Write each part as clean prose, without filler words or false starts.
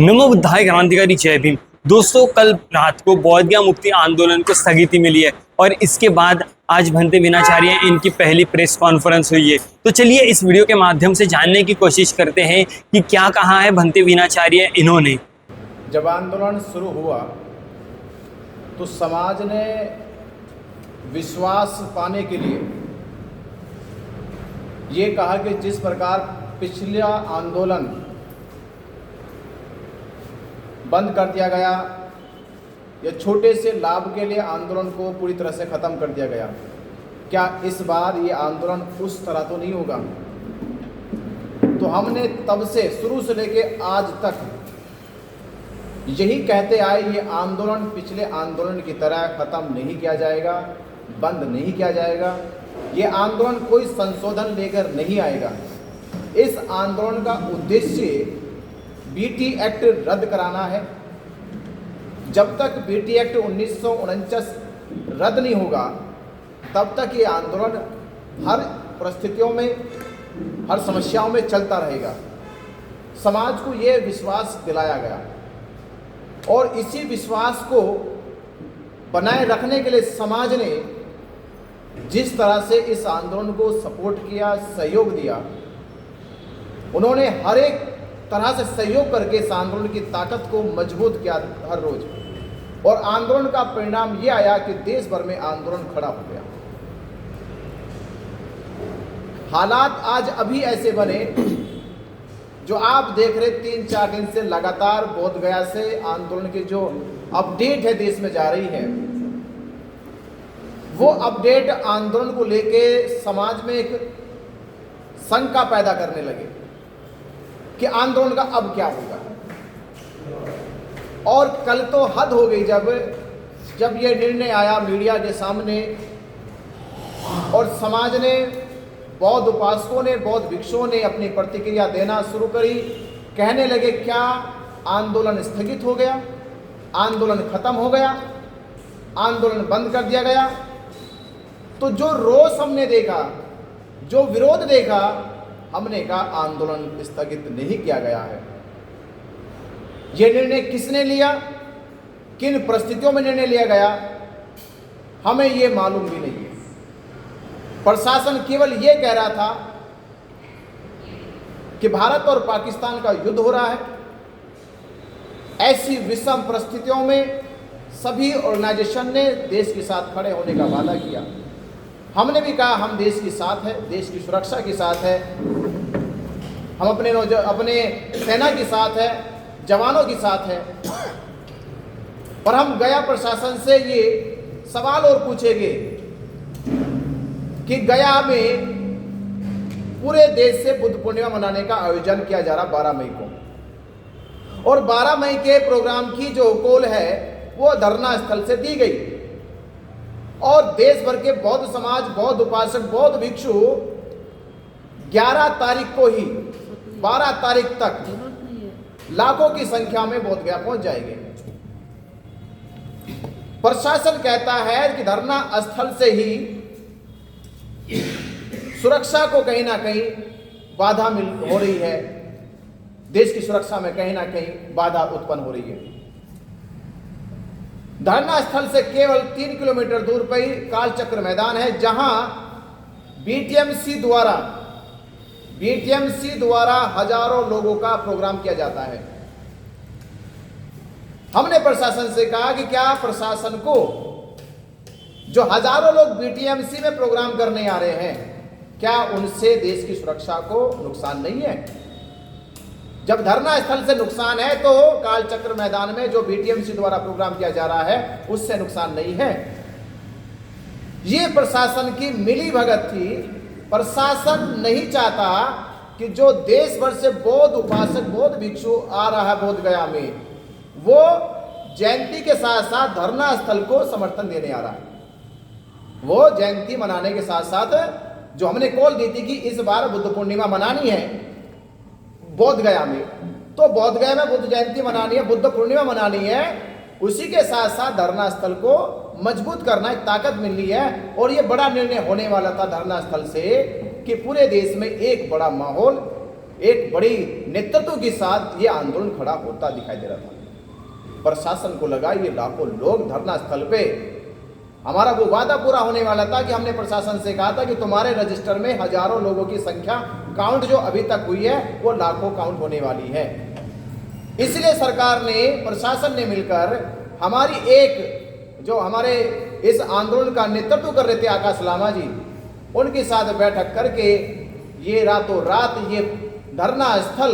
नमो बुद्धाय क्रांतिकारी जय भीम। दोस्तों, कल रात को बौद्ध गया मुक्ति आंदोलन को स्थगिति मिली है और इसके बाद आज भंते विनाचार्य इनकी पहली प्रेस कॉन्फ्रेंस हुई है। तो चलिए इस वीडियो के माध्यम से जानने की कोशिश करते हैं कि क्या कहा है भंते विनाचार्य इन्होंने। जब आंदोलन शुरू हुआ तो समाज ने विश्वास पाने के लिए ये कहा कि जिस प्रकार पिछला आंदोलन बंद कर दिया गया या छोटे से लाभ के लिए आंदोलन को पूरी तरह से ख़त्म कर दिया गया, क्या इस बार ये आंदोलन उस तरह तो नहीं होगा। तो हमने तब से शुरू से लेके आज तक यही कहते आए, ये आंदोलन पिछले आंदोलन की तरह ख़त्म नहीं किया जाएगा, बंद नहीं किया जाएगा। ये आंदोलन कोई संशोधन लेकर नहीं आएगा। इस आंदोलन का उद्देश्य बीटी एक्ट रद्द कराना है। जब तक बीटी एक्ट 1949 रद्द नहीं होगा तब तक ये आंदोलन हर परिस्थितियों में, हर समस्याओं में चलता रहेगा। समाज को ये विश्वास दिलाया गया और इसी विश्वास को बनाए रखने के लिए समाज ने जिस तरह से इस आंदोलन को सपोर्ट किया, सहयोग दिया, उन्होंने हर एक तरह से सहयोग करके इस आंदोलन की ताकत को मजबूत किया हर रोज। और आंदोलन का परिणाम ये आया कि देश भर में आंदोलन खड़ा हो गया। हालात आज अभी ऐसे बने जो आप देख रहे 3-4 दिन से लगातार बोध गया से आंदोलन की जो अपडेट है देश में जा रही है, वो अपडेट आंदोलन को लेके समाज में एक शंका पैदा करने लगे कि आंदोलन का अब क्या होगा। और कल तो हद हो गई जब ये निर्णय आया मीडिया के सामने और समाज ने, बौद्ध उपासकों ने, बौद्ध भिक्षुओं ने अपनी प्रतिक्रिया देना शुरू करी। कहने लगे क्या आंदोलन स्थगित हो गया, आंदोलन खत्म हो गया, आंदोलन बंद कर दिया गया। तो जो रोष हमने देखा, जो विरोध देखा, हमने कहा आंदोलन स्थगित नहीं किया गया है। यह निर्णय किसने लिया, किन परिस्थितियों में निर्णय लिया गया, हमें यह मालूम भी नहीं है। प्रशासन केवल यह कह रहा था कि भारत और पाकिस्तान का युद्ध हो रहा है। ऐसी विषम परिस्थितियों में सभी ऑर्गेनाइजेशन ने देश के साथ खड़े होने का वादा किया। हमने भी कहा हम देश के साथ है, देश की सुरक्षा के साथ है, हम अपने सेना के साथ है, जवानों के साथ है। पर हम गया प्रशासन से ये सवाल और पूछेंगे कि गया में पूरे देश से बुद्ध पूर्णिमा मनाने का आयोजन किया जा रहा 12 मई को, और 12 मई के प्रोग्राम की जो कॉल है वो धरना स्थल से दी गई और देश भर के बौद्ध समाज, बौद्ध उपासक, बौद्ध भिक्षु 11 तारीख को ही 12 तारीख तक लाखों की संख्या में बोध गया पहुंच जाएंगे। प्रशासन कहता है कि धरना स्थल से ही सुरक्षा को कहीं ना कहीं बाधा हो रही है, देश की सुरक्षा में कहीं ना कहीं बाधा उत्पन्न हो रही है। धरना स्थल से केवल 3 किलोमीटर दूर पर ही कालचक्र मैदान है, जहां बीटीएमसी द्वारा हजारों लोगों का प्रोग्राम किया जाता है। हमने प्रशासन से कहा कि क्या प्रशासन को जो हजारों लोग बीटीएमसी में प्रोग्राम करने आ रहे हैं, क्या उनसे देश की सुरक्षा को नुकसान नहीं है। जब धरना स्थल से नुकसान है तो कालचक्र मैदान में जो बीटीएमसी द्वारा प्रोग्राम किया जा रहा है उससे नुकसान नहीं है। ये प्रशासन की मिली भगत थी। प्रशासन नहीं चाहता कि जो देश भर से बौद्ध उपासक, बौद्ध भिक्षु आ रहा है बोध गया में, वो जयंती के साथ साथ धरना स्थल को समर्थन देने आ रहा है। वो जयंती मनाने के साथ साथ जो हमने कॉल दी थी कि इस बार बुद्ध पूर्णिमा मनानी है बोध गया में, तो बोध गया में बुद्ध जयंती मनानी है, बुद्ध पूर्णिमा मनानी है, उसी के साथ साथ धरना स्थल को मजबूत करना, एक ताकत मिलनी है। और ये बड़ा निर्णय होने वाला था धरना स्थल से कि पूरे देश में एक बड़ा माहौल, एक बड़ी नेतृत्व के साथ ये आंदोलन खड़ा होता दिखाई दे रहा था। प्रशासन को लगा ये लाखों लोग धरना स्थल पे, हमारा वो वादा पूरा होने वाला था कि हमने प्रशासन से कहा था कि तुम्हारे रजिस्टर में हजारों लोगों की संख्या काउंट जो अभी तक हुई है वो लाखों काउंट होने वाली है। इसलिए सरकार ने, प्रशासन ने मिलकर हमारी एक जो हमारे इस आंदोलन का नेतृत्व कर रहे थे आकाश लामा जी, उनके साथ बैठक करके ये रातों रात ये धरना स्थल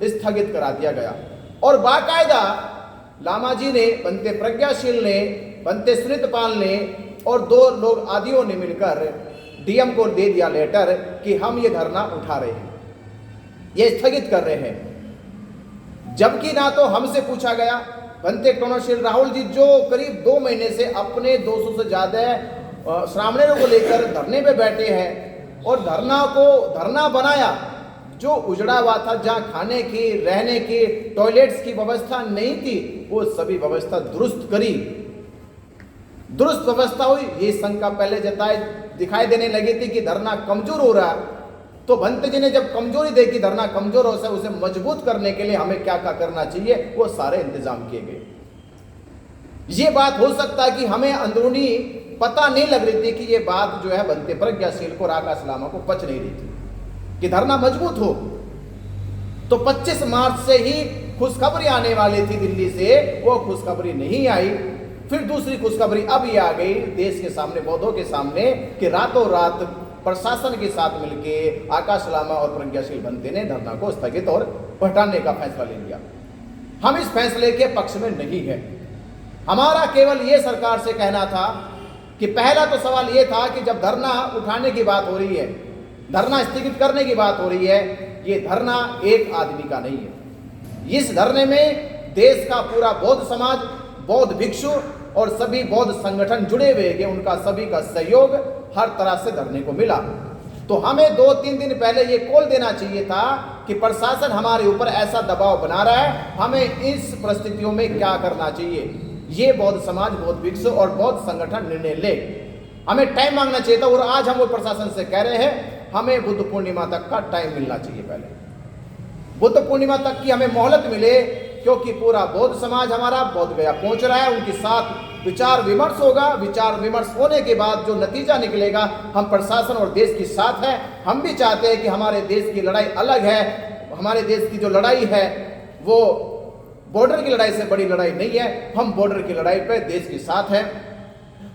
स्थगित करा दिया गया। और बाकायदा लामा जी ने, बनते प्रज्ञाशील ने, बनते सुनीतपाल ने और 2 लोग आदियों ने मिलकर डीएम को दे दिया लेटर कि हम ये धरना उठा रहे हैं, ये स्थगित कर रहे हैं। जबकि ना तो हमसे पूछा गया, बनते कौनशील राहुल जी जो करीब 2 महीने से अपने 200 से ज़्यादा श्रावणियों को लेकर धरने पे बैठे हैं और धरना बनाया जो उजड़ा हुआ था, जहाँ खाने की, रहने की, टॉयलेट्स की व्यवस्था नहीं थी, वो सभी व्यवस्था दुरुस्त करी, दुरुस्त व्यवस्था हुई। ये शंका पहले दिखाई देने लगी थी कि धरना कमजोर हो रहा, तो भंते जी ने जब कमजोरी देखी, धरना कमजोर हो उसे मजबूत करने के लिए हमें क्या क्या करना चाहिए, वो सारे इंतजाम किए गए। ये बात हो सकता है कि हमें अंदरूनी पता नहीं लग रही थी कि ये बात जो है बनते प्रज्ञाशील को, आकाश लामा को पच नहीं रही थी कि धरना मजबूत हो। तो 25 मार्च से ही खुशखबरी आने वाली थी दिल्ली से, वो खुशखबरी नहीं आई। फिर दूसरी खुशखबरी अब ये आ गई देश के सामने, बौद्धों के सामने, कि रातों रात प्रशासन के साथ मिलके आकाश लामा और प्रज्ञाशील बनते ने धरना को स्थगित और हटाने का फैसला ले लिया। हम इस फैसले के पक्ष में नहीं है। हमारा केवल ये सरकार से कहना था कि पहला तो सवाल ये था कि जब धरना उठाने की बात हो रही है, धरना स्थगित करने की बात हो रही है, ये धरना एक आदमी का नहीं है। इस धरने में देश का पूरा बौद्ध समाज, बौद्ध भिक्षु और सभी बौद्ध संगठन जुड़े हुए हैं, उनका सभी का सहयोग हर तरह से धरने को मिला। तो हमें 2-3 दिन पहले ये कॉल देना चाहिए था कि प्रशासन हमारे ऊपर ऐसा दबाव बना रहा है, हमें इस परिस्थितियों में क्या करना चाहिए। ये बौद्ध समाज, बौद्ध भिक्षु और बौद्ध संगठन निर्णय ले, हमें टाइम मांगना चाहिए था। और आज हम वो प्रशासन से कह रहे हैं हमें बुद्ध पूर्णिमा तक का टाइम मिलना चाहिए। पहले बुद्ध पूर्णिमा तक की हमें मोहलत मिले, क्योंकि पूरा बौद्ध समाज हमारा बौद्ध गया पहुंच रहा है, उनके साथ विचार विमर्श होगा। विचार विमर्श होने के बाद जो नतीजा निकलेगा, हम प्रशासन और देश के साथ है। हम भी चाहते हैं कि हमारे देश की लड़ाई अलग है, हमारे देश की जो लड़ाई है वो बॉर्डर की लड़ाई से बड़ी लड़ाई नहीं है, हम बॉर्डर की लड़ाई पे देश के साथ हैं।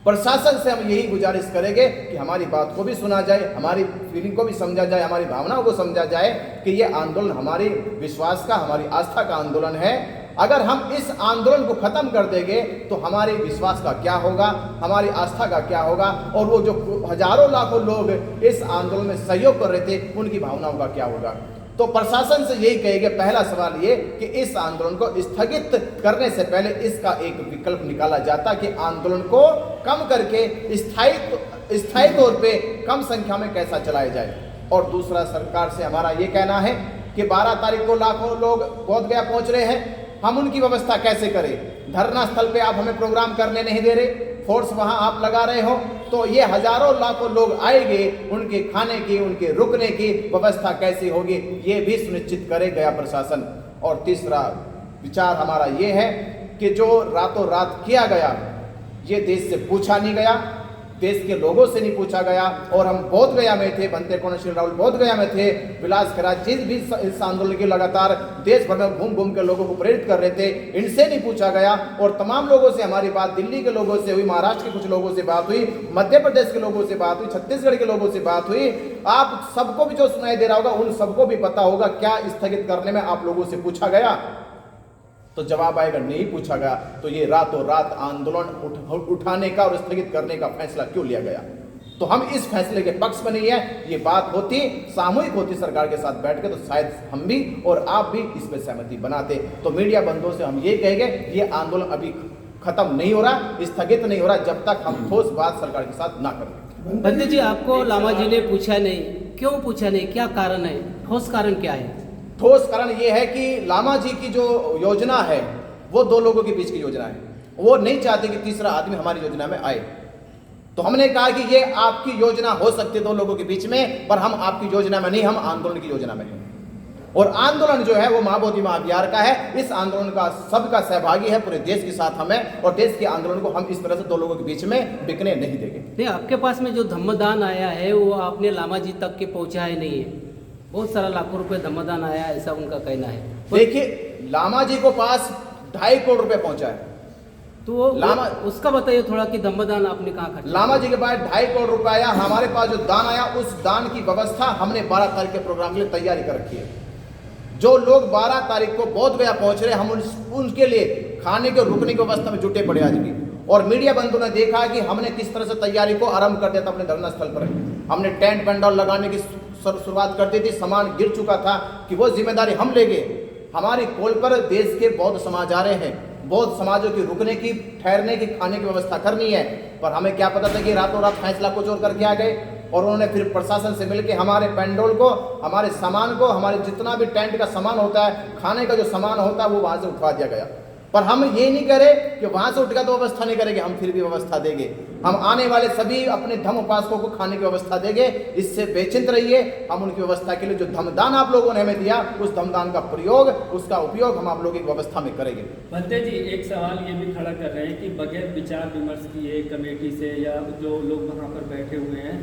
प्रशासन से हम यही गुजारिश करेंगे कि हमारी बात को भी सुना जाए, हमारी फीलिंग को भी समझा जाए, हमारी भावनाओं को समझा जाए कि ये आंदोलन हमारी विश्वास का, हमारी आस्था का आंदोलन है। अगर हम इस आंदोलन को खत्म कर देंगे तो हमारे विश्वास का क्या होगा, हमारी आस्था का क्या होगा, और वो जो हजारों लाखों लोग इस आंदोलन में सहयोग कर रहे थे उनकी भावनाओं का क्या होगा। तो प्रशासन से यही कहेंगे, पहला सवाल ये कि इस आंदोलन को स्थगित करने से पहले इसका एक विकल्प निकाला जाता कि आंदोलन को कम करके स्थायी तौर पे कम संख्या में कैसा चलाया जाए। और दूसरा, सरकार से हमारा ये कहना है कि 12 तारीख को लाखों लोग बोध गया पहुंच रहे हैं, हम उनकी व्यवस्था कैसे करें। धरना स्थल पे आप हमें प्रोग्राम करने नहीं दे रहे, फोर्स वहां आप लगा रहे हो, तो ये हजारों लाखों लोग आएंगे, उनके खाने की, उनके रुकने की व्यवस्था कैसी होगी, ये भी सुनिश्चित करे गया प्रशासन। और तीसरा विचार हमारा ये है कि जो रातों रात किया गया, ये देश से पूछा नहीं गया, देश के लोगों से नहीं पूछा गया। और हम बोध गया में थे, बनते कौनशील राहुल बोध गया में थे, विलास खराज जी भी इस आंदोलन के लगातार देश भर में घूम घूम के लोगों को प्रेरित कर रहे थे, इनसे नहीं पूछा गया। और तमाम लोगों से हमारी बात दिल्ली के लोगों से हुई, महाराष्ट्र के कुछ लोगों से बात हुई, मध्य प्रदेश के लोगों से बात हुई, छत्तीसगढ़ के लोगों से बात हुई। आप सबको भी जो सुनाई दे रहा होगा, उन सबको भी पता होगा क्या स्थगित करने में आप लोगों से पूछा गया। तो जवाब आएगा नहीं पूछा गया, तो ये रातों रात आंदोलन उठाने का और स्थगित करने का फैसला क्यों लिया गया। तो हम इस फैसले के पक्ष में नहीं है। ये बात होती, सामूहिक होती सरकार के साथ बैठ के, तो शायद हम भी और आप भी इस पर सहमति बनाते। तो मीडिया बंधुओं से हम ये कहेंगे, ये आंदोलन अभी खत्म नहीं हो रहा, स्थगित नहीं हो रहा, जब तक हम ठोस बात सरकार के साथ ना करें। बंदे जी, आपको लामा जी ने पूछा नहीं, क्यों पूछा नहीं, क्या कारण है, ठोस कारण क्या है? ठोस कारण ये है कि लामा जी की जो योजना है वो 2 लोगों के बीच की योजना है, वो नहीं चाहते कि तीसरा आदमी हमारी योजना में आए। तो हमने कहा कि ये आपकी योजना हो सकती है 2 लोगों के बीच में, पर हम आपकी योजना में नहीं, हम आंदोलन की योजना में हैं। और आंदोलन जो है वो माँ बोधी महाविहार का है। इस आंदोलन का सबका सहभागी है, पूरे देश के साथ हमें, और देश के आंदोलन को हम इस तरह से दो लोगों के बीच में बिकने नहीं देंगे। नहीं, आपके पास में जो धम्मदान आया है वो आपने लामा जी तक के पहुँचाया नहीं है। बहुत सारा लाखों रुपए धम्मदान आया, ऐसा उनका कहना है। देखिए, लामा जी को पास 2.5 करोड़ रुपए पहुंचा है। तो लामा उसका बताइए थोड़ा कि धम्मदान आपने कहाँ खर्चा? लामा जी के पास 2.5 करोड़ रुपए आया। हमारे पास जो दान आया, उस दान की व्यवस्था हमने 12 तारीख के प्रोग्राम के लिए तैयारी कर रखी है। जो लोग 12 तारीख को बोध गया पहुंच रहे, हम उनके लिए खाने के रुकने की व्यवस्था में जुटे पड़े आज भी। और मीडिया बंधुओं ने देखा कि हमने किस तरह से तैयारी को आरंभ कर दिया था। अपने धरना स्थल पर हमने टेंट पंडाल लगाने की शुरुआत कर दी थी। सामान गिर चुका था कि वो जिम्मेदारी हम ले गए। हमारी कॉल पर देश के बौद्ध समाज आ रहे हैं, बौद्ध समाजों की रुकने की, ठहरने की, खाने की व्यवस्था करनी है। पर हमें क्या पता था कि रातों रात फैसला कुछ और करके आ गए। और उन्होंने फिर प्रशासन से मिलकर हमारे पेंडोल को, हमारे सामान को, हमारे जितना भी टेंट का सामान होता है, खाने का जो सामान होता है, वो वहाँ से उठवा दिया गया। पर हम ये नहीं करें कि वहाँ से उठ गया तो व्यवस्था नहीं करेंगे, हम फिर भी व्यवस्था देंगे। हम आने वाले सभी अपने धम्म उपासकों को खाने की व्यवस्था देंगे। इससे बेचिंत रहिए। हम उनकी व्यवस्था के लिए जो धमदान आप लोगों ने हमें दिया, उस धमदान का प्रयोग, उसका उपयोग हम आप लोगों की व्यवस्था में करेंगे। भंते जी, एक सवाल ये भी खड़ा कर रहे हैं कि बगैर विचार विमर्श किए कमेटी से या जो लोग वहाँ पर बैठे हुए हैं,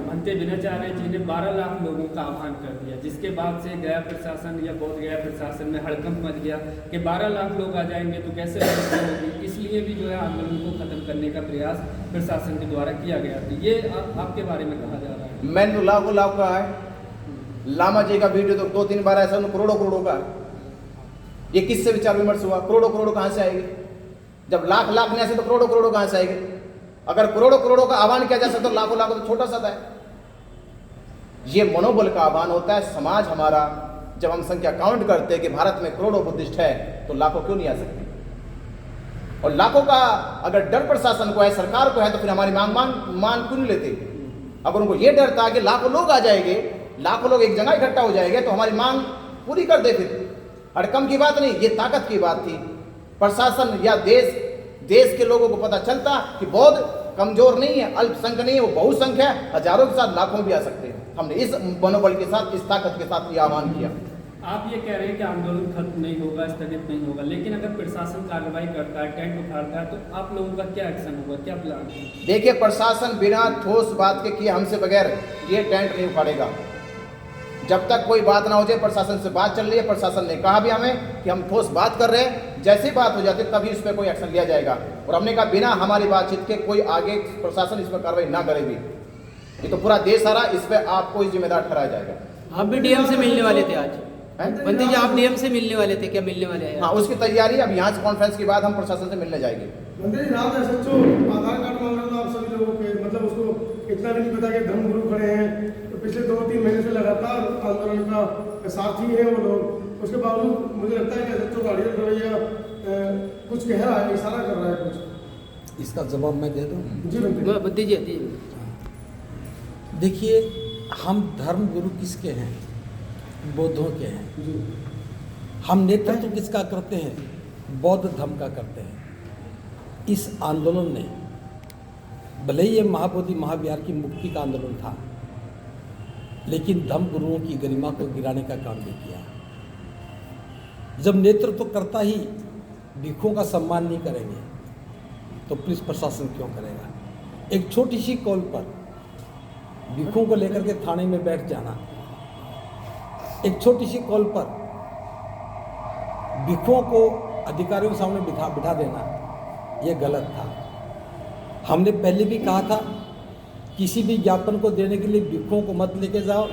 भंते विनाचार्य जी ने 12 लाख लोगों का आह्वान कर दिया, जिसके बाद से गया प्रशासन या बोध गया प्रशासन में हड़कंप मच गया कि 12 लाख लोग आ जाएंगे तो कैसे व्यवस्था होगी। इसलिए भी जो है आंदोलन को खत्म करने का प्रयास प्रशासन के द्वारा किया गया था। ये आपके बारे में कहा जा रहा है। मैंने तो लाखों लाख कहा है। लामा जी का वीडियो तो 2-3 बार ऐसा करोड़ों करोड़ों का। ये किससे विचार विमर्श हुआ? करोड़ों करोड़ों कहां से आएगी? जब लाख लाख नहीं ऐसे तो करोड़ों करोड़ों कहां से आएगी? अगर करोड़ों करोड़ों का आह्वान किया जा सकता तो लाखों लाखों तो छोटा सा था। ये मनोबल का आह्वान होता है। समाज हमारा, जब हम संख्या काउंट करते हैं कि भारत में करोड़ों बुद्धिस्ट है, तो लाखों क्यों नहीं आ सकते? और लाखों का अगर डर प्रशासन को है, सरकार को है, तो फिर हमारी मान क्यों नहीं लेते? अगर उनको ये डर था कि लाखों लोग आ जाएंगे, लाखों लोग एक जगह इकट्ठा हो जाएंगे, तो हमारी मांग पूरी कर दे। फिर हड़कम की बात नहीं, ये ताकत की बात थी। प्रशासन या देश के लोगों को पता चलता कि बौद्ध कमजोर नहीं है, अल्पसंख्यक नहीं है, वो बहुसंख्यक है, हजारों के साथ लाखों भी आ सकते हैं। हमने इस मनोबल के साथ, इस ताकत के साथ ये आह्वान किया। आप ये कह रहे हैं कि आंदोलन खत्म नहीं होगा, स्थगित नहीं होगा, लेकिन अगर प्रशासन कार्रवाई करता है, टेंट उखाड़ता है, तो आप लोगों का क्या एक्शन होगा, क्या प्लान है? देखिए, प्रशासन बिना ठोस बात के किए हमसे बगैर ये टेंट नहीं उखाड़ेगा। जब तक कोई बात ना हो जाए, प्रशासन से बात चल रही है, प्रशासन ने कहा भी हमें कि हम ठोस बात कर रहे हैं, जैसी बात हो जाती है तभी इस पर कोई एक्शन लिया जाएगा। और हमने कहा बिना हमारी बातचीत के कोई आगे प्रशासन इस पर कार्रवाई ना करेगी। ये तो पूरा देश आ रहा, इस पर आपको ही जिम्मेदार ठहराया जाएगा। आप भी डीएम से मिलने वाले थे आज? बंदे जी, आप डीएम से मिलने वाले थे, क्या मिलने वाले हैं? हाँ, उसकी तैयारी। अब यहाँ से कॉन्फ्रेंस के बाद हम प्रशासन से मिलने जाएंगे। मंदिर रात SHO आधार कार्ड मांग रहे हो आप सभी लोगों के, मतलब उसको इतना भी नहीं पता कि धर्मगुरु खड़े हैं। तो पिछले 2-3 महीने से लगातार आंदोलन का साथी है वो लोग। उसके बावजूद मुझे लगता है कि SHO का अड़ियल रवैया कुछ कह रहा है, इशारा कर रहा है कुछ। इसका जवाब मैं दे दूं? जी बंदे जी, देखिए, हम धर्म गुरु किसके हैं? बौद्धों के हैं। जी। हम नेतृत्व किसका करते हैं? बौद्ध धर्म का करते हैं। इस आंदोलन ने, भले ही ये महाबोधि महाविहार की मुक्ति का आंदोलन था, लेकिन धर्म गुरुओं की गरिमा को गिराने का काम नहीं किया। जब नेतृत्व करता ही भिक्षुओं का सम्मान नहीं करेंगे, तो पुलिस प्रशासन क्यों करेगा? एक छोटी सी कॉल पर भिक्षुओं को लेकर के थाने में बैठ जाना, एक छोटी सी कॉल पर भिक्षुओं को अधिकारियों के सामने बिठा देना, यह गलत था। हमने पहले भी कहा था, किसी भी ज्ञापन को देने के लिए भिक्षुओं को मत लेके जाओ।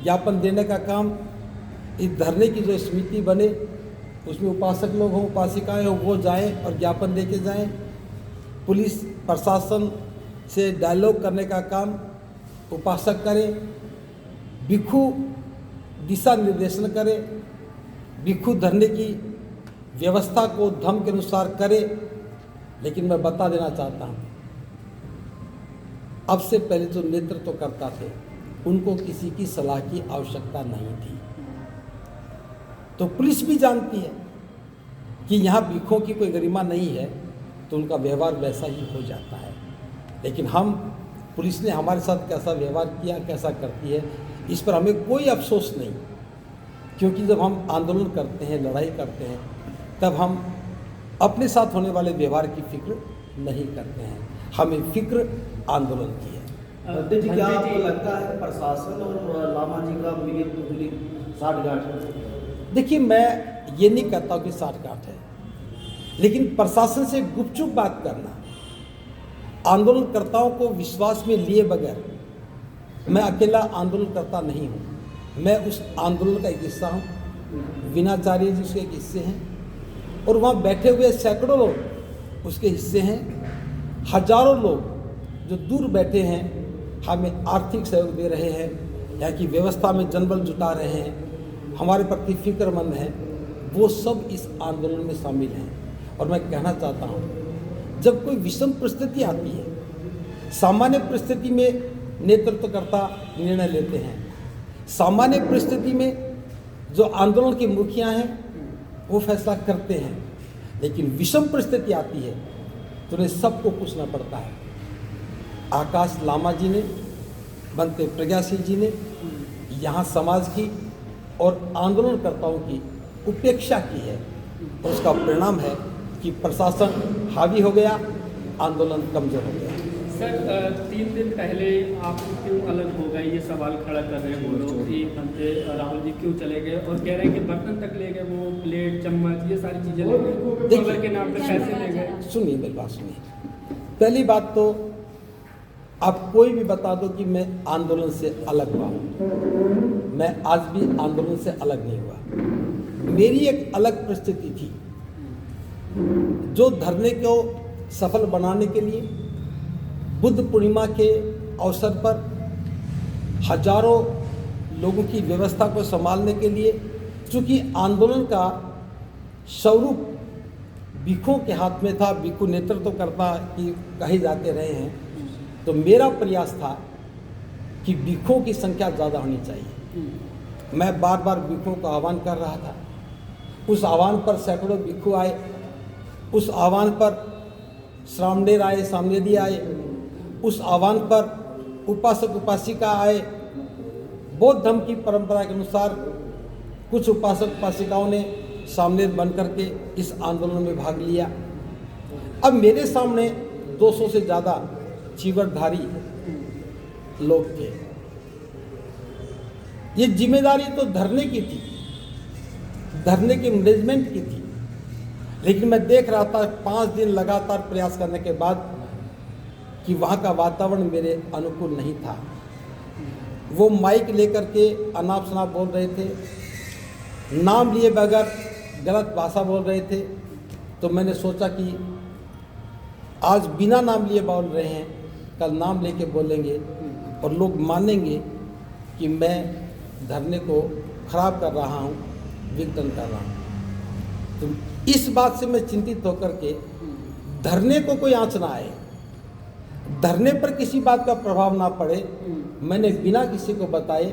ज्ञापन देने का काम, इस धरने की जो समिति बने, उसमें उपासक लोग हों, उपासिकाएँ हों, वो जाएं और ज्ञापन दे के जाएँ। पुलिस प्रशासन से डायलॉग करने का काम उपासक करें, भिक्षु दिशा निर्देशन करे, भिक्षु धरने की व्यवस्था को धर्म के अनुसार करे। लेकिन मैं बता देना चाहता हूँ, अब से पहले जो नेतृत्व करता थे, उनको किसी की सलाह की आवश्यकता नहीं थी। तो पुलिस भी जानती है कि यहाँ भिक्षुओं की कोई गरिमा नहीं है, तो उनका व्यवहार वैसा ही हो जाता है। लेकिन हम, पुलिस ने हमारे साथ कैसा व्यवहार किया, कैसा करती है, इस पर हमें कोई अफसोस नहीं। क्योंकि जब हम आंदोलन करते हैं, लड़ाई करते हैं, तब हम अपने साथ होने वाले व्यवहार की फिक्र नहीं करते हैं, हमें फिक्र आंदोलन की है। भंते जी, क्या आपको लगता है प्रशासन और लामा जी का मिली साठगांठ है? देखिए, मैं ये नहीं कहता हूँ कि साठगांठ है, लेकिन प्रशासन से गुपचुप बात करना, आंदोलनकर्ताओं को विश्वास में लिए बगैर, मैं अकेला आंदोलनकर्ता नहीं हूँ, मैं उस आंदोलन का एक हिस्सा हूँ, वीणाचार्य जी उसके एक हिस्से हैं, और वहाँ बैठे हुए सैकड़ों लोग उसके हिस्से हैं, हजारों लोग जो दूर बैठे हैं हमें आर्थिक सहयोग दे रहे हैं, यहाँ की व्यवस्था में जनबल जुटा रहे हैं, हमारे प्रति फिक्रमंद हैं, वो सब इस आंदोलन में शामिल हैं। और मैं कहना चाहता हूँ, जब कोई विषम परिस्थिति आती है, सामान्य परिस्थिति में नेतृत्वकर्ता निर्णय लेते हैं, सामान्य परिस्थिति में जो आंदोलन के मुखिया हैं वो फैसला करते हैं, लेकिन विषम परिस्थिति आती है तो उन्हें सबको पूछना पड़ता है। आकाश लामा जी ने, बनते प्रज्ञासिंह जी ने यहाँ समाज की और आंदोलनकर्ताओं की उपेक्षा की है, और उसका परिणाम है कि प्रशासन हावी हो गया, आंदोलन कमजोर हो गया। सर, 3 दिन पहले आप क्यों अलग हो गए, ये सवाल खड़ा कर रहे हैं वो लोग कि भंते राहुल जी क्यों चले गए, और कह रहे हैं कि बर्तन तक ले गए, वो प्लेट चम्मच ये सारी चीज़ें ले गए, खबर के नाम पे पैसे ले गए। सुनिए मेरी बात सुनिए। पहली बात तो आप कोई भी बता दो कि मैं आंदोलन से अलग हुआ हूँ, मैं आज भी आंदोलन से अलग नहीं हुआ। मेरी एक अलग परिस्थिति थी, जो धरने को सफल बनाने के लिए बुद्ध पूर्णिमा के अवसर पर हजारों लोगों की व्यवस्था को संभालने के लिए, चूँकि आंदोलन का स्वरूप भिक्षुओं के हाथ में था, भिक्षु नेतृत्वकर्ता की कहे जाते रहे हैं, तो मेरा प्रयास था कि भिक्षुओं की संख्या ज़्यादा होनी चाहिए। मैं बार बार भिक्षुओं का आह्वान कर रहा था, उस आह्वान पर सैकड़ों भिक्षु आए, उस आह्वान पर श्रामणेर आए, सामनेरी आए, उस आह्वान पर उपासक उपासिका आए। बौद्ध धर्म की परंपरा के अनुसार कुछ उपासक उपासिकाओं ने सामनेर बन करके इस आंदोलन में भाग लिया। अब मेरे सामने 200 से ज़्यादा चीवरधारी लोग थे। ये जिम्मेदारी तो धरने की थी, धरने के मैनेजमेंट की थी, लेकिन मैं देख रहा था 5 दिन लगातार प्रयास करने के बाद कि वहाँ का वातावरण मेरे अनुकूल नहीं था। वो माइक लेकर के अनाप शनाप बोल रहे थे, नाम लिए बगैर गलत भाषा बोल रहे थे। तो मैंने सोचा कि आज बिना नाम लिए बोल रहे हैं, कल नाम लेके बोलेंगे और लोग मानेंगे कि मैं धरने को खराब कर रहा हूँ, विघटन कर रहा हूँ। तो इस बात से मैं चिंतित होकर के धरने को कोई आँच ना आए, धरने पर किसी बात का प्रभाव ना पड़े, मैंने बिना किसी को बताए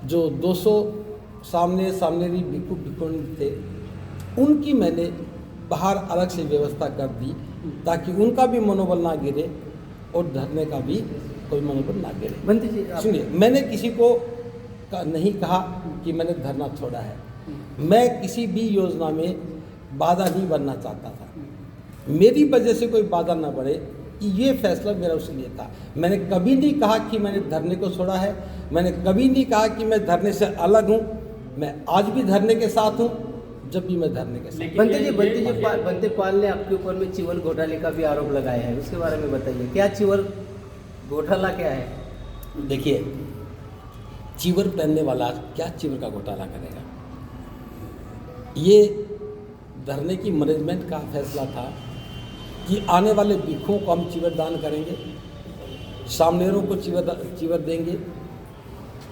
जो 200 सामनेरी भिक्षु भिक्षुणी थे, उनकी मैंने बाहर अलग से व्यवस्था कर दी ताकि उनका भी मनोबल ना गिरे और धरने का भी कोई मनोबल ना गिरे। बंती जी, सुनिए, मैंने किसी को नहीं कहा कि मैंने धरना छोड़ा है। मैं किसी भी योजना में बाधा नहीं बनना चाहता था, मेरी वजह से कोई बाधा ना बढ़े, ये फैसला मेरा उसके लिए था। मैंने कभी नहीं कहा कि मैंने धरने को छोड़ा है, मैंने कभी नहीं कहा कि मैं धरने से अलग हूँ। मैं आज भी धरने के साथ हूँ, जब भी मैं धरने के साथ। बनते पाल ने आपके ऊपर में चिवर घोटाले का भी आरोप लगाया है, उसके बारे में बताइए, क्या चिवर घोटाला क्या है? देखिए, चिवर पहनने वाला क्या चिवर का घोटाला करेगा? ये धरने की मैनेजमेंट का फैसला था कि आने वाले भिक्षुओं को हम चिवर दान करेंगे, सामनेरों को चिवर देंगे।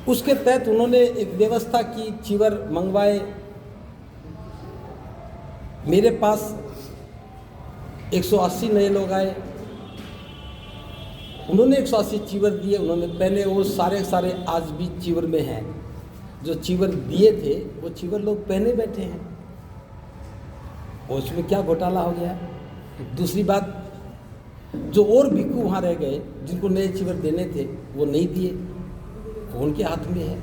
उसके तहत उन्होंने एक व्यवस्था की, चिवर मंगवाए। मेरे पास 180 नए लोग आए, उन्होंने 180 चिवर दिए, उन्होंने पहने। वो सारे आज भी चिवर में हैं। जो चिवर दिए थे वो चिवर लोग पहने बैठे हैं, और उसमें क्या घोटाला हो गया? दूसरी बात, जो और भिक्षु वहाँ रह गए जिनको नए चिवर देने थे वो नहीं दिए, वो उनके हाथ में है।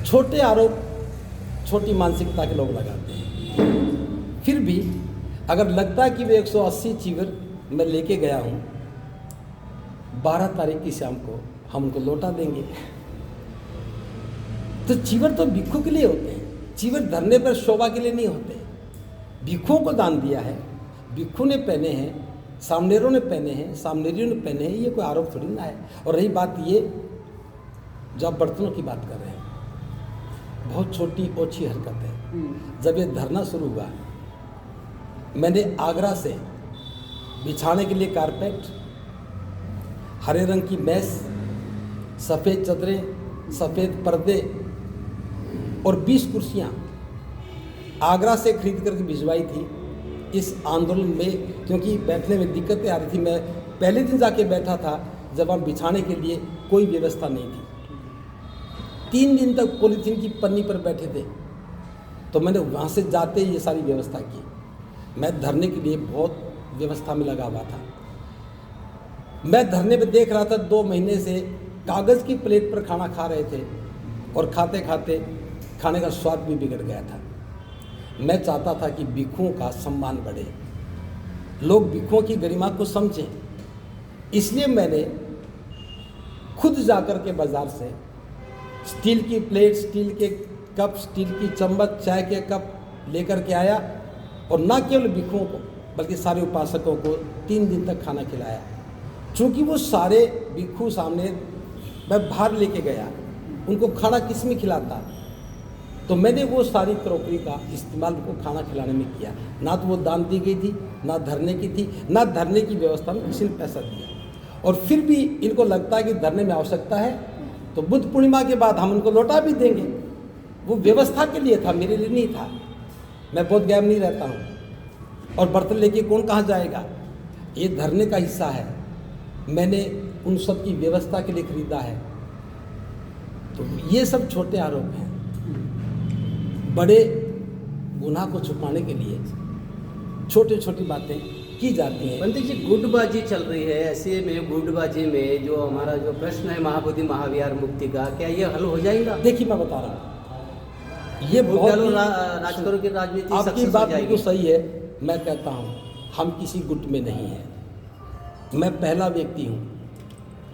छोटे आरोप छोटी मानसिकता के लोग लगाते हैं। फिर भी अगर लगता है कि वे 180 चीवर मैं लेके गया हूँ, 12 तारीख की शाम को हम उनको लौटा देंगे। तो चीवर तो भिक्षु के लिए होते हैं, चीवर धरने पर शोभा के लिए नहीं होते। भिक्षुओं को दान दिया है, भिक्षु ने पहने हैं, सामनेरों ने पहने हैं, सामनेरियों ने पहने हैं, ये कोई आरोप थोड़ी ना है। और रही बात ये जो आप बर्तनों की बात कर रहे हैं, बहुत छोटी ओछी हरकत है। जब ये धरना शुरू हुआ, मैंने आगरा से बिछाने के लिए कारपेट, हरे रंग की मैस, सफ़ेद चादरें, सफ़ेद पर्दे और 20 कुर्सियाँ आगरा से खरीद करके भिजवाई थी इस आंदोलन में, क्योंकि बैठने में दिक्कतें आ रही थी। मैं पहले दिन जाके बैठा था जब हम बिछाने के लिए कोई व्यवस्था नहीं थी। 3 दिन तक पॉलीथीन की पन्नी पर बैठे थे, तो मैंने वहाँ से जाते ही ये सारी व्यवस्था की। मैं धरने के लिए बहुत व्यवस्था में लगा हुआ था। मैं धरने पे देख रहा था 2 महीने से कागज़ की प्लेट पर खाना खा रहे थे और खाते खाते खाने का स्वाद भी बिगड़ गया था। मैं चाहता था कि भिक्षुओं का सम्मान बढ़े, लोग भिक्षुओं की गरिमा को समझें। इसलिए मैंने खुद जाकर के बाज़ार से स्टील की प्लेट, स्टील के कप, स्टील की चम्मच, चाय के कप लेकर के आया और न केवल भिक्षुओं को बल्कि सारे उपासकों को 3 दिन तक खाना खिलाया। चूँकि वो सारे भिक्षु सामने मैं बाहर लेके गया, उनको खाना किस में खिलाता, तो मैंने वो सारी क्रॉकरी का इस्तेमाल उनको खाना खिलाने में किया। ना तो वो दान दी गई थी, ना धरने की थी, ना धरने की व्यवस्था में किसी ने पैसा दिया। और फिर भी इनको लगता है कि धरने में आवश्यकता है, तो बुद्ध पूर्णिमा के बाद हम उनको लौटा भी देंगे। वो व्यवस्था के लिए था, मेरे लिए नहीं था। मैं बहुत गैर नहीं रहता हूँ और बर्तन लेके कौन कहाँ जाएगा, ये धरने का हिस्सा है। मैंने उन सब की व्यवस्था के लिए खरीदा है। तो ये सब छोटे आरोप हैं। बड़े गुनाह को छुपाने के लिए छोटी छोटी बातें की जाती हैं। पंडित जी, गुटबाजी चल रही है, ऐसे में गुटबाजी में जो हमारा जो प्रश्न है महाबोधि महाविहार मुक्ति का, क्या ये हल हो जाएगा? देखिए मैं बता रहा हूँ, ये बहुत राजकरों की राजनीति आपकी बात बिल्कुल सही है। मैं कहता हूँ हम किसी गुट में नहीं हैं। मैं पहला व्यक्ति हूँ,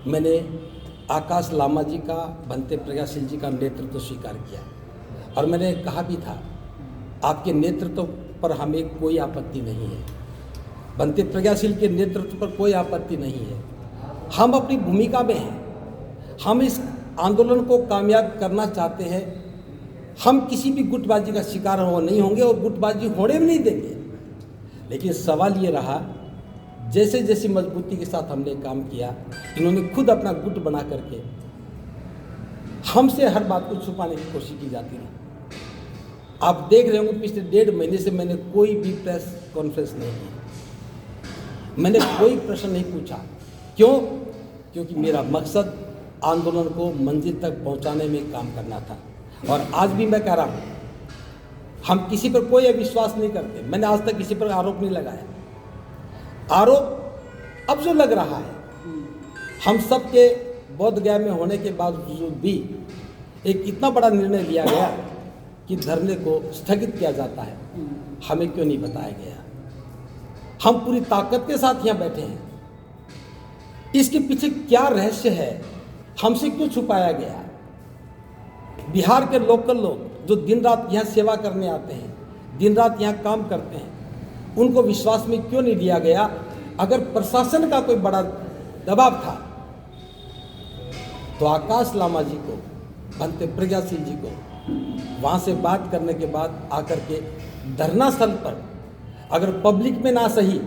मैंने आकाश लामा जी का, भंते प्रज्ञाशील जी का नेतृत्व स्वीकार किया और मैंने कहा भी था आपके नेतृत्व पर हमें कोई आपत्ति नहीं है, भंते प्रज्ञाशील के नेतृत्व पर कोई आपत्ति नहीं है। हम अपनी भूमिका में हैं, हम इस आंदोलन को कामयाब करना चाहते हैं। हम किसी भी गुटबाजी का शिकार नहीं होंगे और गुटबाजी होने भी नहीं देंगे। लेकिन सवाल ये रहा, जैसे जैसे मजबूती के साथ हमने काम किया, इन्होंने खुद अपना गुट बना करके हमसे हर बात को छुपाने की कोशिश की जाती है। आप देख रहे होंगे पिछले 1.5 महीने से मैंने कोई भी प्रेस कॉन्फ्रेंस नहीं की, मैंने कोई प्रश्न नहीं पूछा। क्यों? क्योंकि मेरा मकसद आंदोलन को मंजिल तक पहुंचाने में काम करना था। और आज भी मैं कह रहा हूँ, हम किसी पर कोई अविश्वास नहीं करते। मैंने आज तक किसी पर आरोप नहीं लगाया। आरोप अब जो लग रहा है, हम सब के बोध गया में होने के बावजूद भी एक इतना बड़ा निर्णय लिया गया कि धरने को स्थगित किया जाता है, हमें क्यों नहीं बताया गया? हम पूरी ताकत के साथ यहाँ बैठे हैं, इसके पीछे क्या रहस्य है, हमसे क्यों छुपाया गया? बिहार के लोकल लोग जो दिन रात यहाँ सेवा करने आते हैं, दिन रात यहाँ काम करते हैं, उनको विश्वास में क्यों नहीं लिया गया? अगर प्रशासन का कोई बड़ा दबाव था तो आकाश लामा जी को, भंते प्रज्ञाशील जी को वहाँ से बात करने के बाद आकर के धरना स्थल पर अगर पब्लिक में ना सही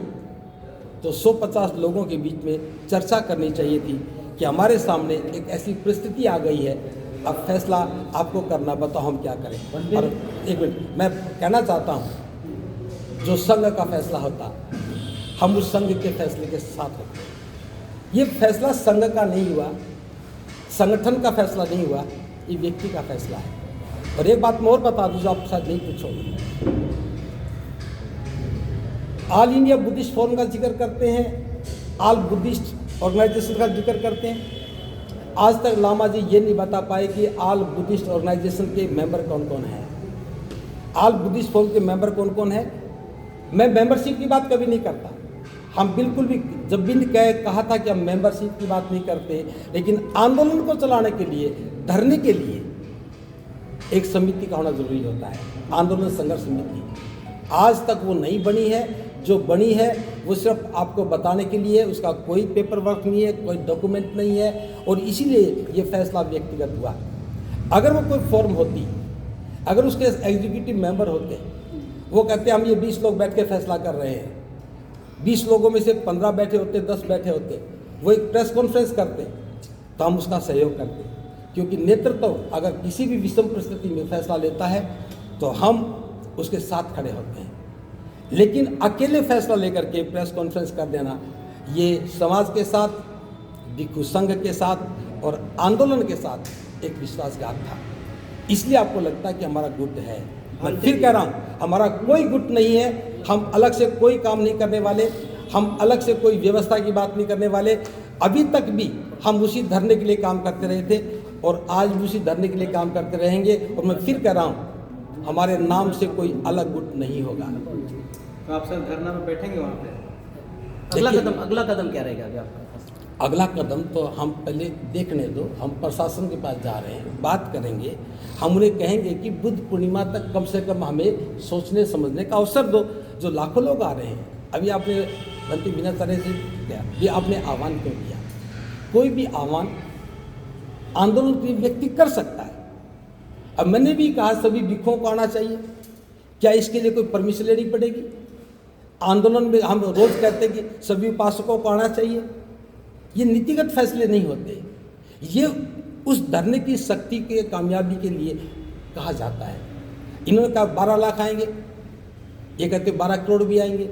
तो 150 लोगों के बीच में चर्चा करनी चाहिए थी कि हमारे सामने एक ऐसी परिस्थिति आ गई है, अब फैसला आपको करना, बताओ हम क्या करें। और एक मिनट, मैं कहना चाहता हूँ, जो संघ का फैसला होता हम उस संघ के फैसले के साथ होते। ये फैसला संघ का नहीं हुआ, संगठन का फैसला नहीं हुआ, ये व्यक्ति का फैसला है। और एक बात मैं और बता दूँ जो आप शायद नहीं पूछोगे, ऑल इंडिया बुद्धिस्ट फोरम का जिक्र करते हैं, ऑल बुद्धिस्ट ऑर्गेनाइजेशन का जिक्र करते हैं। आज तक लामा जी ये नहीं बता पाए कि ऑल बुद्धिस्ट ऑर्गेनाइजेशन के मेंबर कौन कौन है, ऑल बुद्धिस्ट फोरम के मेंबर कौन कौन है। मैं मेंबरशिप की बात कभी नहीं करता, हम बिल्कुल भी जब भी कहा था कि हम मेंबरशिप की बात नहीं करते, लेकिन आंदोलन को चलाने के लिए, धरने के लिए एक समिति का होना जरूरी होता है, आंदोलन संघर्ष समिति। आज तक वो नहीं बनी है, जो बनी है वो सिर्फ आपको बताने के लिए, उसका कोई पेपर वर्क नहीं है, कोई डॉक्यूमेंट नहीं है, और इसीलिए ये फैसला व्यक्तिगत हुआ। अगर वो कोई फॉर्म होती, अगर उसके एग्जीक्यूटिव मेंबर होते, वो कहते हम ये 20 लोग बैठ के फैसला कर रहे हैं, 20 लोगों में से 15 बैठे होते, 10 बैठे होते, वो एक प्रेस कॉन्फ्रेंस करते, तो हम उसका सहयोग करते, क्योंकि नेतृत्व अगर किसी भी विषम परिस्थिति में फैसला लेता है तो हम उसके साथ खड़े होते हैं। लेकिन अकेले फैसला लेकर के प्रेस कॉन्फ्रेंस कर देना, ये समाज के साथ, भिक्षु संघ के साथ और आंदोलन के साथ एक विश्वासघात था। इसलिए आपको लगता है कि हमारा गुट है। मैं फिर कह रहा हूँ, हमारा कोई गुट नहीं है, हम अलग से कोई काम नहीं करने वाले, हम अलग से कोई व्यवस्था की बात नहीं करने वाले। अभी तक भी हम उसी धरने के लिए काम करते रहे थे और आज भी उसी धरने के लिए काम करते रहेंगे। और मैं फिर कह रहा हूँ, हमारे नाम से कोई अलग गुट नहीं होगा। तो आप सर धरना में बैठेंगे वहाँ पे? अगला कदम क्या रहेगा अभी आपका? अगला कदम तो हम पहले देखने दो, हम प्रशासन के पास जा रहे हैं, बात करेंगे, हम उन्हें कहेंगे कि बुद्ध पूर्णिमा तक कम से कम हमें सोचने समझने का अवसर दो। जो लाखों लोग आ रहे हैं, अभी आपने बनती बिना तरह से क्या ये आपने आह्वान क्यों किया? कोई भी आह्वान आंदोलन के व्यक्ति कर सकता है। अब मैंने भी कहा सभी भिक्षुओं को आना चाहिए, क्या इसके लिए कोई परमिशन लेनी पड़ेगी? आंदोलन में हम रोज कहते हैं कि सभी उपासकों को आना चाहिए। ये नीतिगत फैसले नहीं होते, ये उस धरने की शक्ति के कामयाबी के लिए कहा जाता है। इन्होंने कहा 12 लाख आएंगे, ये कहते 12 करोड़ भी आएंगे,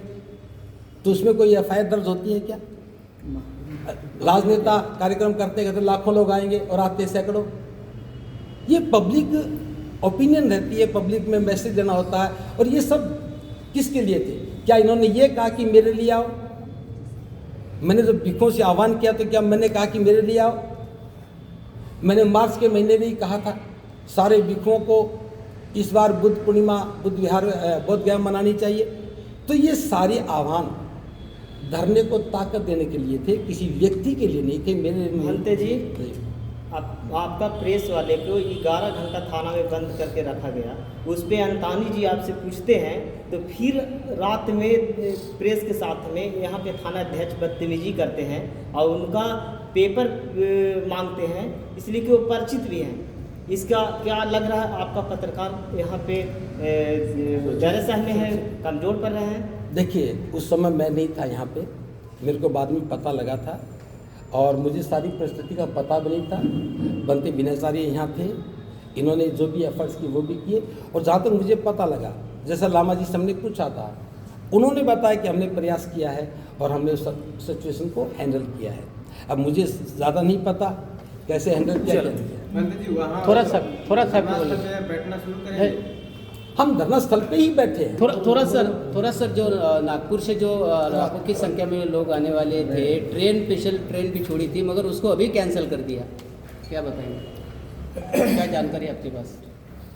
तो उसमें कोई एफआईआर दर्ज होती है क्या? राजनेता कार्यक्रम करते कहते लाखों लोग आएंगे और आते सैकड़ों। ये पब्लिक ओपिनियन रहती है, पब्लिक में मैसेज देना होता है। और ये सब किसके लिए थे? क्या इन्होंने ये कहा कि मेरे लिए आओ? मैंने जब भिक्षुओं से आह्वान किया तो क्या मैंने कहा कि मेरे लिए आओ? मैंने मार्च के महीने में ही कहा था सारे भिक्षुओं को इस बार बुद्ध पूर्णिमा बुद्ध विहार बोध गया मनानी चाहिए। तो ये सारे आह्वान धरने को ताकत देने के लिए थे, किसी व्यक्ति के लिए नहीं थे। मेरे महंते जी, आपका प्रेस वाले को 11 घंटा थाना में बंद करके रखा गया, उस पर अंतानी जी आपसे पूछते हैं तो फिर रात में प्रेस के साथ में यहाँ पे थाना अध्यक्ष बदतमीजी करते हैं और उनका पेपर मांगते हैं, इसलिए कि वो परिचित भी हैं। इसका क्या लग रहा है आपका पत्रकार यहाँ पे जरसाह में है, कमज़ोर पड़ रहे हैं? देखिए, उस समय मैं नहीं था यहाँ पे, मेरे को बाद में पता लगा था और मुझे सारी परिस्थिति का पता भी नहीं था। बनते विनयचार्य यहाँ थे, इन्होंने जो भी एफर्ट्स किए वो भी किए। और जहाँ तक मुझे पता लगा, जैसा लामा जी से हमने पूछा था, उन्होंने बताया कि हमने प्रयास किया है और हमने उस सिचुएशन को हैंडल किया है। अब मुझे ज़्यादा नहीं पता कैसे हैंडल किया गया। थोड़ा सा बैठना शुरू करेंगे। हम धरना स्थल पे ही बैठे हैं। थोड़ा सर जो नागपुर से जो लाखों की संख्या में लोग आने वाले थे, स्पेशल ट्रेन भी छोड़ी थी मगर उसको अभी कैंसिल कर दिया, क्या बताएंगे? क्या जानकारी आपके पास?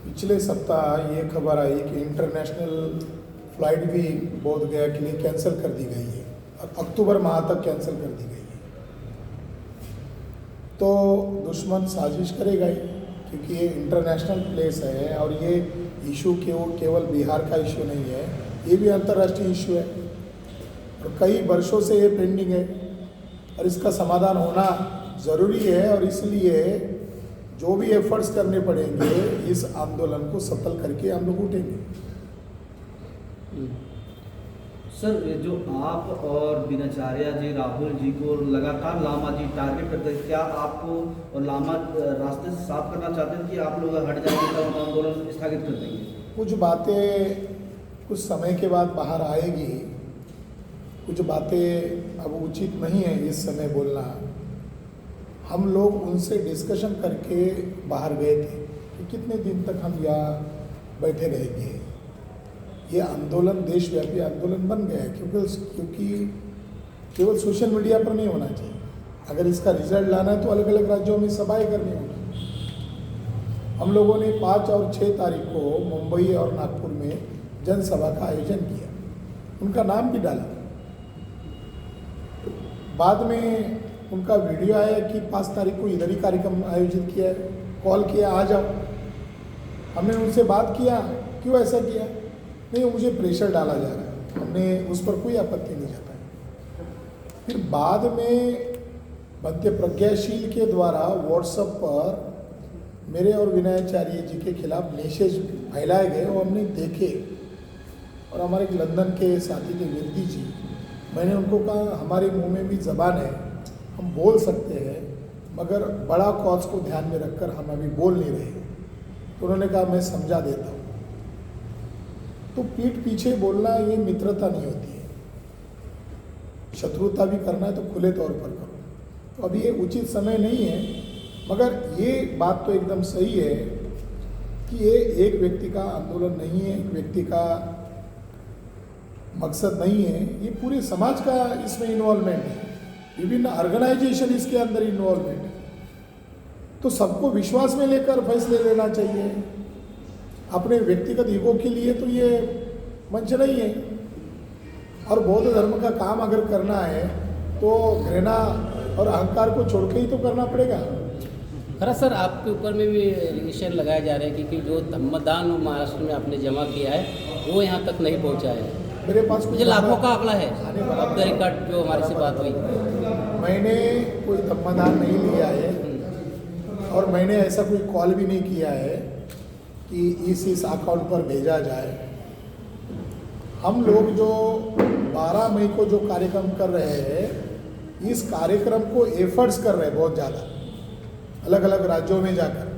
पिछले सप्ताह ये खबर आई कि इंटरनेशनल फ्लाइट भी बोध गया के लिए कैंसिल कर दी गई है और अक्टूबर माह तक कैंसिल कर दी गई है। तो दुश्मन साजिश करेगा ही, क्योंकि ये इंटरनेशनल प्लेस है और ये इशू केवल बिहार का इशू नहीं है, ये भी अंतर्राष्ट्रीय इशू है और कई वर्षों से ये पेंडिंग है और इसका समाधान होना ज़रूरी है। और इसलिए जो भी एफर्ट्स करने पड़ेंगे, इस आंदोलन को सफल करके हम लोग उठेंगे। सर, जो आप और बिनाचार्य जी, राहुल जी को लगातार लामा जी टारगेट करते हैं, क्या आपको और लामा रास्ते से साफ करना चाहते हैं कि आप लोग हट जाएंगे तो आंदोलन स्थगित कर देंगे? कुछ बातें कुछ समय के बाद बाहर आएगी, कुछ बातें अब उचित नहीं है इस समय बोलना। हम लोग उनसे डिस्कशन करके बाहर गए थे कि कितने दिन तक हम यहाँ बैठे रहेंगे। ये आंदोलन देशव्यापी आंदोलन बन गया है, क्योंकि केवल सोशल मीडिया पर नहीं होना चाहिए, अगर इसका रिजल्ट लाना है तो अलग अलग राज्यों में सभाएं करनी होगी। हम लोगों ने 5 और 6 तारीख को मुंबई और नागपुर में जनसभा का आयोजन किया, उनका नाम भी डाला। बाद में उनका वीडियो आया कि 5 तारीख को इधर ही कार्यक्रम आयोजित किया है, कॉल किया आ जाओ। हमने उनसे बात किया, क्यों ऐसा किया? नहीं, मुझे प्रेशर डाला जा रहा है। हमने उस पर कोई आपत्ति नहीं जताई। फिर बाद में बनते प्रज्ञाशील के द्वारा व्हाट्सएप पर मेरे और विनयाचार्य जी के खिलाफ मैसेज फैलाए गए और हमने देखे। और हमारे लंदन के साथी थे विरदी जी, मैंने उनको कहा हमारे मुंह में भी ज़बान है, हम बोल सकते हैं, मगर बड़ा कॉज को ध्यान में रखकर हम अभी बोल नहीं रहे। तो उन्होंने कहा मैं समझा देता हूँ। तो पीठ पीछे बोलना ये मित्रता नहीं होती है। शत्रुता भी करना है तो खुले तौर पर करो। तो अभी ये उचित समय नहीं है, मगर ये बात तो एकदम सही है कि ये एक व्यक्ति का आंदोलन नहीं है, एक व्यक्ति का मकसद नहीं है, ये पूरे समाज का इसमें इन्वॉल्वमेंट है, विभिन्न ऑर्गेनाइजेशन इसके अंदर इन्वॉल्वमेंट है। तो सबको विश्वास में लेकर फैसले लेना चाहिए। अपने व्यक्तिगत ईगो के लिए तो ये मंच नहीं है। और बौद्ध धर्म का काम अगर करना है तो घृणा और अहंकार को छोड़ के ही तो करना पड़ेगा। खरा सर, आपके ऊपर में भी एलिगेशन लगाया जा रहा है कि जो धम्मदान महाराष्ट्र में आपने जमा किया है वो यहाँ तक नहीं पहुँचा है। मेरे पास मुझे लाखों का आंकड़ा है, ऑफ द रिकॉर्ड जो हमारे से बात हुई। मैंने कोई धम्मदान नहीं लिया है और मैंने ऐसा कोई कॉल भी नहीं किया है कि इस अकाउंट पर भेजा जाए। हम लोग जो 12 मई को जो कार्यक्रम कर रहे हैं, इस कार्यक्रम को एफर्ट्स कर रहे हैं बहुत ज़्यादा, अलग अलग राज्यों में जाकर।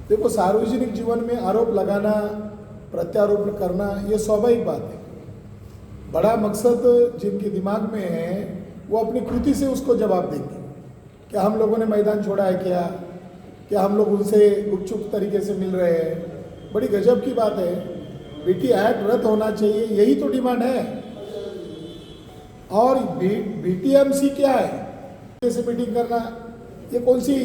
देखो, सार्वजनिक जीवन में आरोप लगाना, प्रत्यारोप करना, ये स्वाभाविक बात है। बड़ा मकसद जिनके दिमाग में है वो अपनी कृति से उसको जवाब देंगे। क्या हम लोगों ने मैदान छोड़ा है? क्या हम लोग उनसे गुपचुप तरीके से मिल रहे हैं? बड़ी गजब की बात है। बीटी एक्ट रद्द होना चाहिए, यही तो डिमांड है। और बीटीएमसी क्या है? कैसे मीटिंग करना, ये कौन सी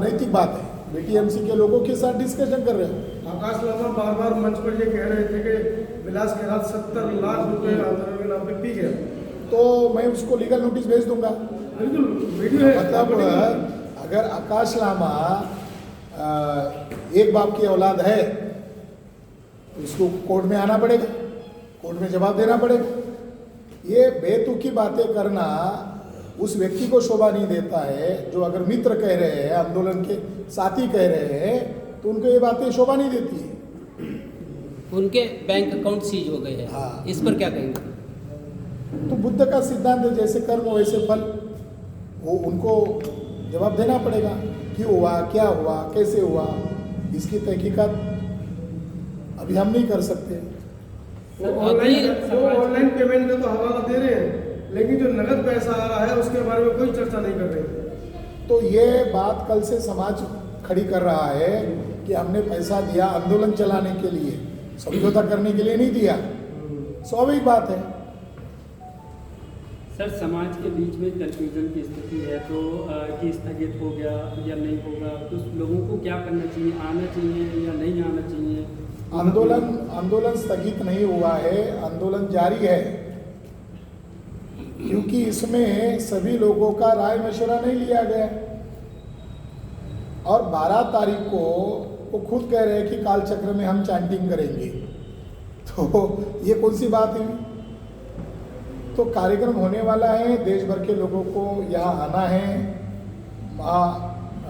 नैतिक बात है? बीटीएमसी के लोगों के साथ डिस्कशन कर रहे हो। आकाश लामा बार बार मंच पर ये कह रहे थे कि विलास के रात 70 लाख रुपए आंदोलन के नाम पे पी गया, तो मैं उसको लीगल नोटिस भेज दूंगा। बिल्कुल वीडियो है। मतलब अगर आकाश लामा एक बाप की औलाद है तो उसको कोर्ट में आना पड़ेगा, कोर्ट में जवाब देना पड़ेगा। ये बेतुकी बातें करना उस व्यक्ति को शोभा नहीं देता है जो अगर मित्र कह रहे हैं, आंदोलन के साथी कह रहे हैं, तो उनको ये बातें शोभा नहीं देती है। उनके बैंक अकाउंट सीज हो गए हैं। हाँ। इस पर क्या कहेंगे? तो बुद्ध का सिद्धांत है, जैसे कर्म वैसे फल। वो उनको जवाब देना पड़ेगा, क्यों हुआ, क्या हुआ, कैसे हुआ। इसकी तहकीकात अभी हम नहीं कर सकते। वो ऑनलाइन पेमेंट का तो हवाला दे रहे हैं, लेकिन जो नगद पैसा आ रहा है उसके बारे में कोई चर्चा नहीं कर रहे। तो ये बात कल से समाज खड़ी कर रहा है कि हमने पैसा दिया आंदोलन चलाने के लिए, समझौता करने के लिए नहीं दिया। स्वाभाविक बात है। सर, समाज के बीच में कन्फ्यूजन की स्थिति है, तो कि स्थगित हो गया या नहीं होगा, तो लोगों को क्या करना चाहिए? आना चाहिए या नहीं आना चाहिए? आंदोलन स्थगित नहीं हुआ है, आंदोलन जारी है, क्योंकि इसमें सभी लोगों का राय मशवरा नहीं लिया गया। और 12 तारीख को वो खुद कह रहे हैं कि कालचक्र में हम चैंटिंग करेंगे, तो ये कौन सी बात है? तो कार्यक्रम होने वाला है, देश भर के लोगों को यहाँ आना है,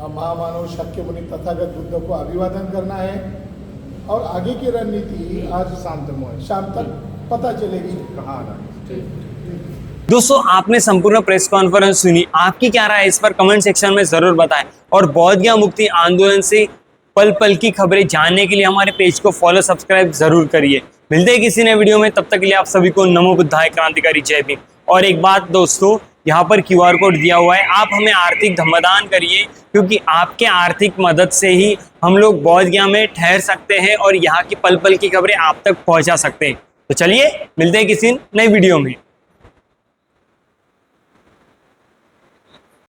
महामानव शक्य मुनि तथागत बुद्ध को अभिवादन करना है, और आगे की रणनीति आज शाम तक पता चलेगी कहाँ आना है। दोस्तों, आपने संपूर्ण प्रेस कॉन्फ्रेंस सुनी, आपकी क्या राय है इस पर कमेंट सेक्शन में जरूर बताएं। और बौद्ध गया मुक्ति आंदोलन से पल पल की खबरें जानने के लिए हमारे पेज को फॉलो सब्सक्राइब जरूर करिए। मिलते हैं किसी नए वीडियो में, तब तक के लिए आप सभी को नमो बुद्धाय, क्रांतिकारी जय भीम। और एक बात दोस्तों, यहाँ पर QR कोड दिया हुआ है, आप हमें आर्थिक धम्मदान करिए, क्योंकि आपके आर्थिक मदद से ही हम लोग बौद्ध गया में ठहर सकते हैं और यहाँ की पल पल की खबरें आप तक पहुँचा सकते हैं। तो चलिए मिलते हैं किसी नई वीडियो में।